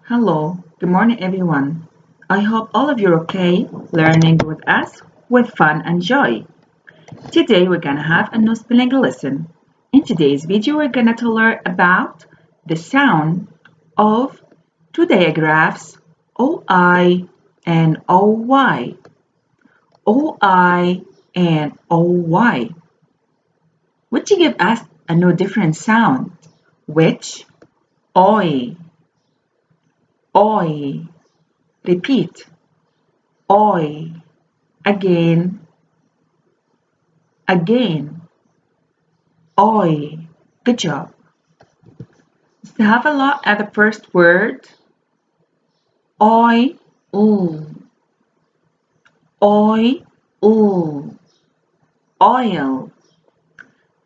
Hello, good morning everyone. I hope all of you are okay learning with us with fun and joy. Today we're gonna have a new spelling lesson. In today's video we're gonna learn about the sound of two digraphs OI and OY. OI and OY, which give us a new different sound, which OI, OI. Repeat. Oi, again, again. Oi, good job. So have a look at the first word. Oi, ooh. Oi, ooh. Oil.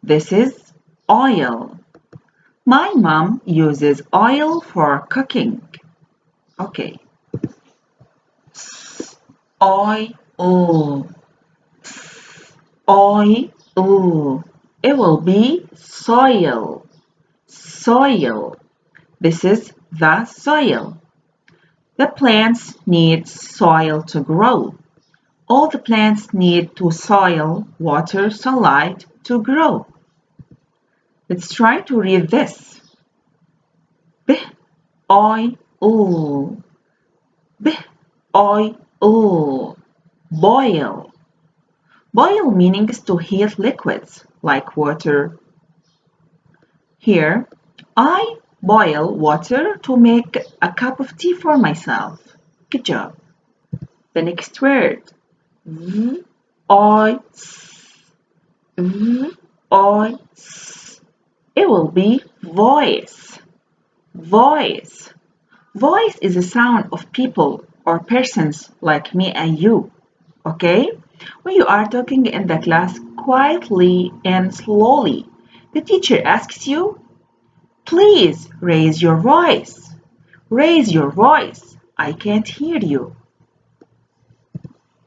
This is oil. My mom uses oil for cooking. Okay. Oi, ooh. Oi, ooh. It will be soil. Soil. This is the soil. The plants need soil to grow. All the plants need to soil, water, sunlight to grow. Let's try to read this. B I O B I O Boil. Boil meaning is to heat liquids like water. Here, I boil water to make a cup of tea for myself. Good job. The next word. V I S. V I S. It will be voice. Voice. Voice is a sound of people or persons like me and you. Okay? When you are talking in the class quietly and slowly, the teacher asks you, please raise your voice. Raise your voice. I can't hear you.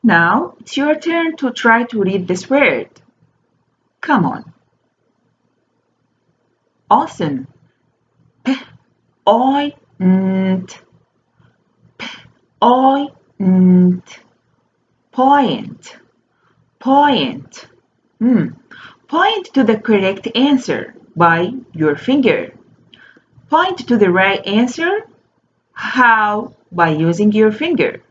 Now it's your turn to try to read this word. Come on. Awesome. P I N T. P I N T. Point. Point. Point to the correct answer by your finger. Point to the right answer. How? By using your finger.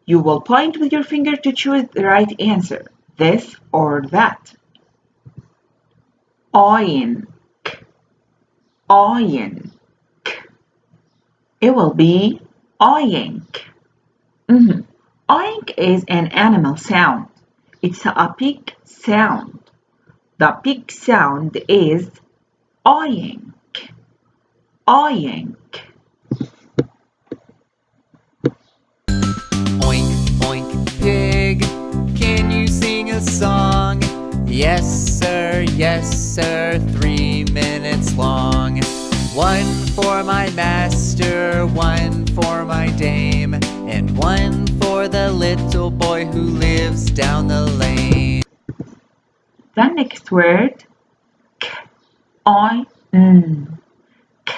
You will point with your finger to choose the right answer, this or that. Oink, oink. It will be oink. Oink is an animal sound. It's a pig sound. The pig sound is oink, oink. Oink, oink, pig, can you sing a song? Yes, sir, 3 minutes long. One for my master, one for my dame, and one for the little boy who lives down the lane. The next word, k, I, n, k,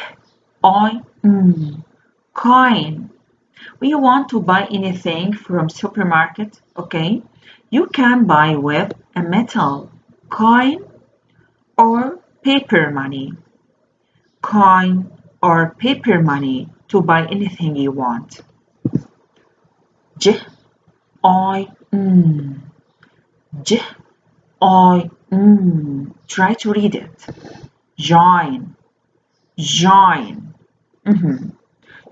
I, n, coin. When you want to buy anything from supermarket, okay, you can buy with a metal coin or paper money. Coin or paper money to buy anything you want. J I N J I N. Try to read it. Join. Join.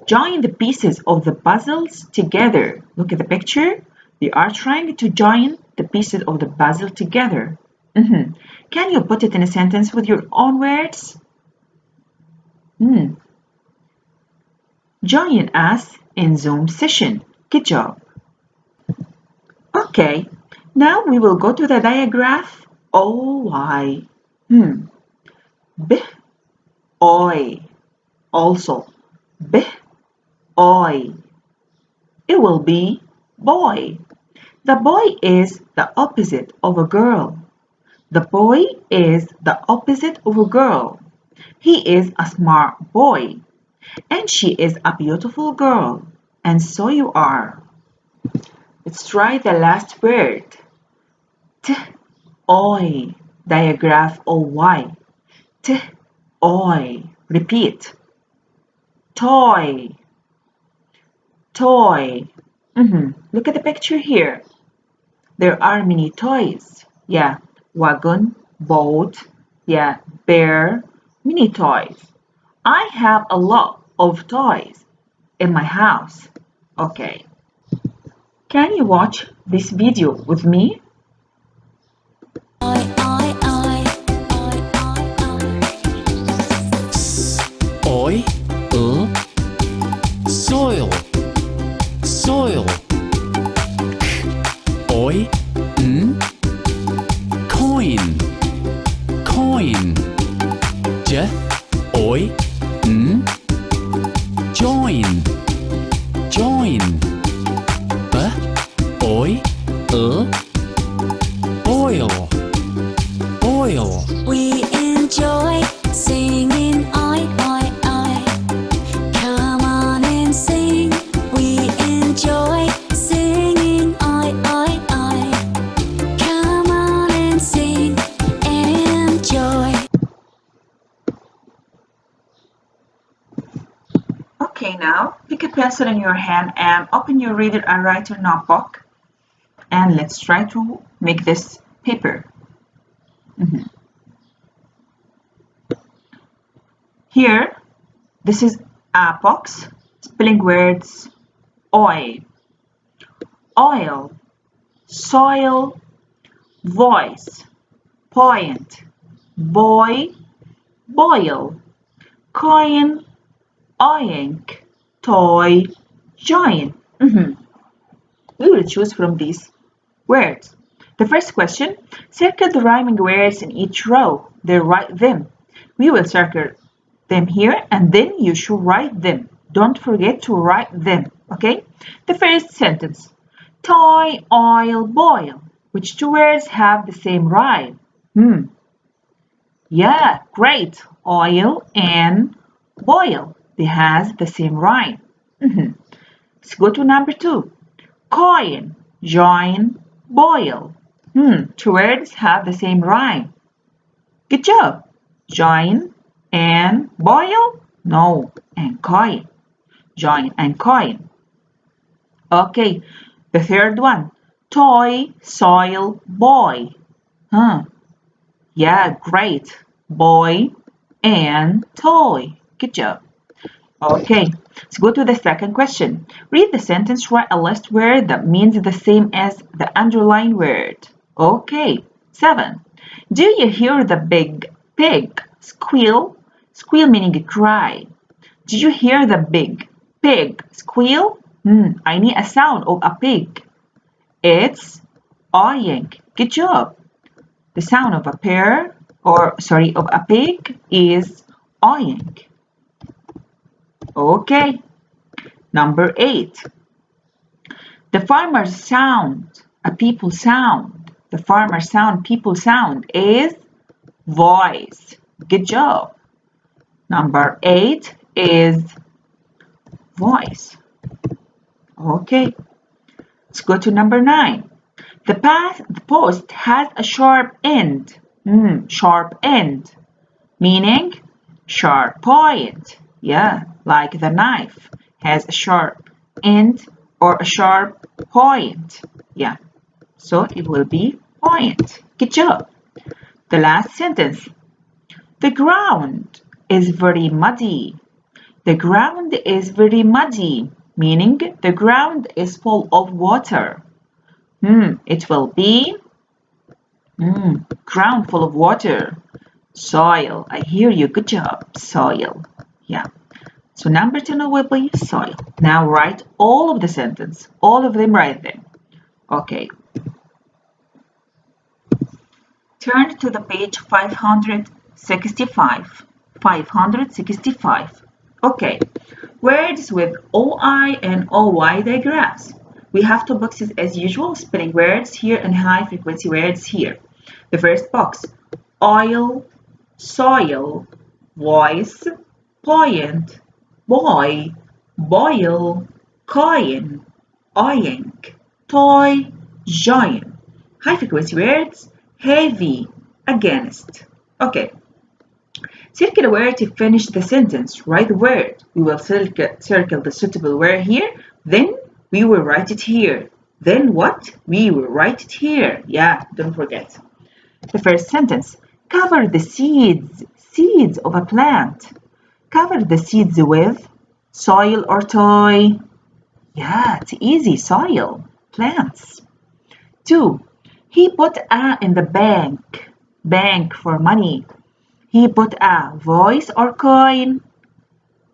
Join the pieces of the puzzles together. Look at the picture. They are trying to join the pieces of the puzzle together. Can you put it in a sentence with your own words? Join us in Zoom session. Good job. Okay, now we will go to the digraph OY. B, OI. Also, B, OI. It will be boy. The boy is the opposite of a girl. The boy is the opposite of a girl. He is a smart boy. And she is a beautiful girl. And so you are. Let's try the last word. T-oy. Digraph O-Y. T-oy. Repeat. Toy. Toy. Look at the picture here. There are many toys. Yeah, wagon, boat, yeah, bear, many toys. I have a lot of toys in my house. Okay. Can you watch this video with me? Oi, soil, soil. Oi, coin, coin. J, oi, join, join. B, oi, boil, boil. We enjoy singing oi, oi, oi. Come on and sing. We enjoy singing oi, oi, oi. Come on and sing. Enjoy. Okay, now pick a pencil in your hand and open your reader and writer notebook. And let's try to make this paper. Here, this is a box, spelling words oil, oil, soil, voice, point, boy, boil, coin, oink, toy, join. We will choose from these words. The first question, circle the rhyming words in each row, then write them. We will circle them here and then you should write them. Don't forget to write them, okay? The first sentence, toy, oil, boil. Which two words have the same rhyme? Yeah, great. Oil and boil. They has the same rhyme. Let's go to number 2. Coin, join, boil. Two words have the same rhyme. Good job. Join and boil? No, and coin. Join and coin. Okay, the third one. Toy, soil, boy. Yeah, great. Boy and toy. Good job. Okay, let's go to the second question. Read the sentence, write a list word that means the same as the underlined word. Okay, 7. Do you hear the big pig squeal? Squeal meaning cry. Did you hear the big pig squeal? I need a sound of a pig. It's oink. Good job. The sound of a of a pig is oink. Okay. Number 8. The farmer's sound, a people sound. The farmer's sound, people sound is voice. Good job. Number 8 is voice. Okay. Let's go to number 9. The post has a sharp end. Sharp end. Meaning sharp point. Yeah, like the knife has a sharp end or a sharp point. Yeah, so it will be point. Good job. The last sentence. The ground is very muddy. The ground is very muddy, meaning the ground is full of water. It will be ground full of water. Soil. I hear you. Good job. Soil. Yeah. So number 10 will be soil. Now write all of the sentence. All of them, write them. Okay. Turn to the page 565. 565. Okay. Words with OI and OY digraphs. We have 2 boxes as usual, spelling words here and high frequency words here. The first box, oil, soil, voice, point, boy, boil, coin, eyeing, toy, giant. High frequency words, heavy, against. Okay, circle a word to finish the sentence. Write the word. We will circle the suitable word here. Then we will write it here. Then what? We will write it here. Yeah, don't forget. The first sentence. Cover the seeds of a plant. Cover the seeds with soil or toy. Yeah, it's easy. Soil, plants. 2. He put a in the bank. Bank for money. He put a voice or coin.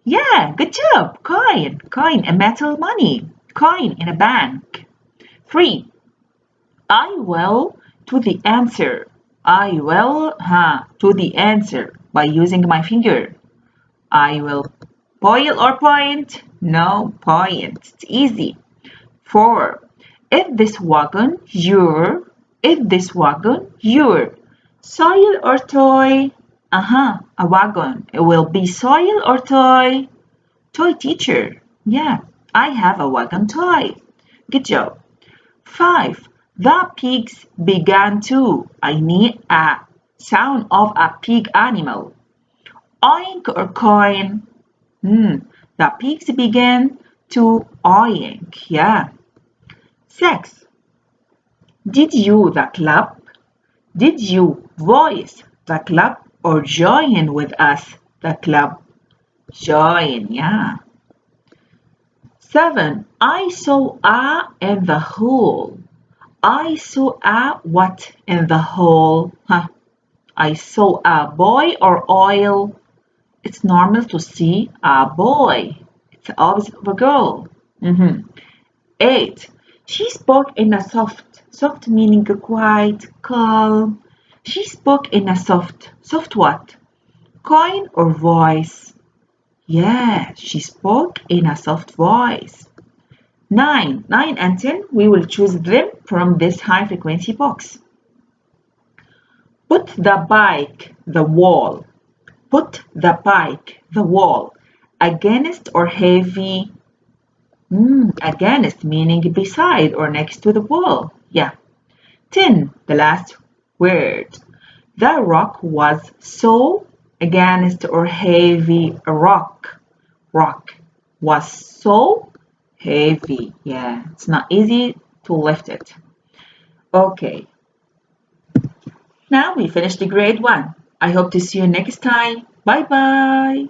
Yeah, good job. Coin. Coin, a metal money. Coin in a bank. 3. I will to the answer. I will to the answer by using my finger. I will boil or point? No, point. It's easy. 4. Is this wagon your? Is this wagon your? Soil or toy? A wagon. It will be soil or toy? Toy teacher. Yeah, I have a wagon toy. Good job. 5. The pigs began to. I need a sound of a pig animal. Oink or coin? The pigs began to oink. Yeah. 6. Did you the club? Did you voice the club or join with us the club? Join, yeah. 7. I saw a in the hole. I saw a what in the hole? I saw a boy or oil. It's normal to see a boy. It's the opposite of a girl. 8. She spoke in a soft meaning quiet, calm. She spoke in a soft what? Coin or voice? Yeah, she spoke in a soft voice. 9 and 10, we will choose them from this high frequency box. Put the bike, the wall. Put the bike, the wall. Against or heavy? Against meaning beside or next to the wall. Yeah. 10, the last word. The rock was so against or heavy. A rock was so heavy. Yeah, it's not easy to lift it. Okay. Now we finished the grade 1. I hope to see you next time. Bye bye.